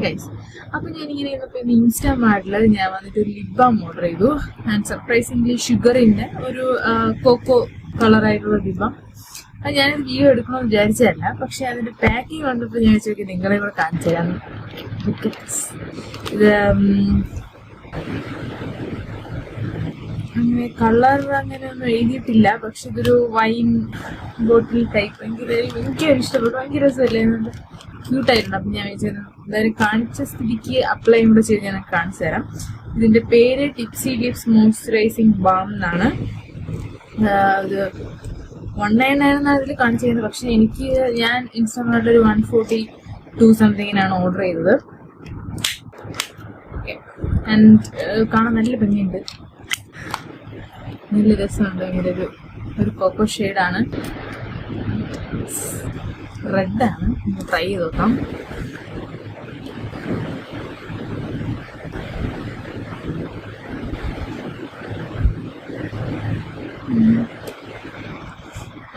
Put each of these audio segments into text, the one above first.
Guys, അപ്പൊ ഞാനിങ്ങനെ ഇൻസ്റ്റാമാർട്ടിൽ ഞാൻ വന്നിട്ട് ഒരു ലിപ് ബാം ഓർഡർ ചെയ്തു. ആൻഡ് സർപ്രൈസിംഗ്ലി ഷുഗറിന്റെ ഒരു കോക്കോ കളറായിട്ടുള്ള ലിപ് ബാം. അത് ഞാനത് വീഡിയോ എടുക്കണമെന്ന് വിചാരിച്ചതല്ല, പക്ഷെ അതിന്റെ പാക്കിംഗ് കണ്ടപ്പോൾ ഞാൻ വെച്ചോക്കി നിങ്ങളെ കൂടെ കാണിച്ചു തരാം. ഇത് അങ്ങനെ കളർ അങ്ങനെ ഒന്നും എഴുതിയിട്ടില്ല, പക്ഷെ ഇതൊരു വൈൻ ബോട്ടിൽ ടൈപ്പ്. എനിക്ക് ഇഷ്ടപ്പെട്ടു, ഭയങ്കര രസമല്ലേ, ക്യൂട്ടായിട്ടുണ്ട്. അപ്പം ഞാൻ വിചാരിച്ചു എന്തായാലും കാണിച്ച സ്ഥിതിക്ക് അപ്ലൈ കൂടെ ചെയ്ത് ഞാൻ കാണിച്ചു തരാം. ഇതിന്റെ പേര് ടിപ്സി ലിപ്സ് മോയ്സ്ചറൈസിംഗ് ബാം എന്നാണ്. ഇത് 199 എന്നാണ് ഇതിൽ കാണിച്ചിരുന്നത്, പക്ഷെ ഞാൻ ഇൻസ്റ്റാഗ്രാമിൽ ഒരു 142 സംതിങ്ങിനാണ് ഓർഡർ ചെയ്തത്. ആൻഡ് കാണാൻ നല്ല ഭംഗിയുണ്ട്, നല്ല രസമുണ്ട്. ഇങ്ങനെ ഒരു കോക്കോ ഷെയ്ഡാണ്, റെഡാണ്. ട്രൈ ചെയ്ത് നോക്കാം.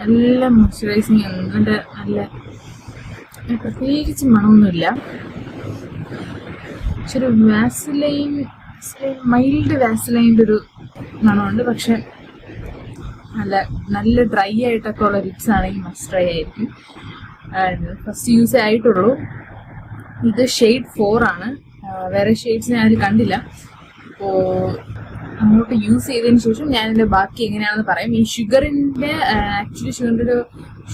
നല്ല മോയ്സ്ചറൈസിങ്, എന്നിട്ട് നല്ല പ്രത്യേകിച്ച് മണമൊന്നുമില്ല. പക്ഷെ ഒരു മൈൽഡ് വാസലൈൻ്റെ ഒരു മണമുണ്ട്. പക്ഷെ നല്ല ഡ്രൈ ആയിട്ടൊക്കെ ഉള്ള ലിപ്സ് ആണെങ്കിൽ മസ്റ്റ് ഡ്രൈ ആയിരിക്കും. ഫസ്റ്റ് യൂസ് ആയിട്ടുള്ളൂ. ഇത് ഷെയ്ഡ് 4 ആണ്. വേറെ ഷെയ്ഡ്സ് ഞാൻ അതിൽ കണ്ടില്ല. അപ്പോൾ അങ്ങോട്ട് യൂസ് ചെയ്തതിന് ശേഷം ഞാനിതിൻ്റെ ബാക്കി എങ്ങനെയാണെന്ന് പറയാം. ഈ ആക്ച്വലി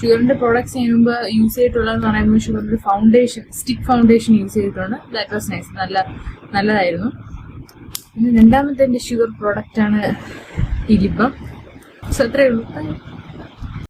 ഷുഗറിൻ്റെ പ്രോഡക്ട്സ് ഞാൻ മുമ്പ് യൂസ് ചെയ്തിട്ടുള്ളതെന്ന് പറയുമ്പോൾ ഷുഗറിൻ്റെ സ്റ്റിക്ക് ഫൗണ്ടേഷൻ യൂസ് ചെയ്തിട്ടുണ്ട്. ദാറ്റ് വാസ് നൈസ്, നല്ലതായിരുന്നു. പിന്നെ രണ്ടാമത്തെ എൻ്റെ ഷുഗർ പ്രോഡക്റ്റാണ് ഈ ലിപ് ബാം. സോ അത്രയേ ഉള്ളൂ.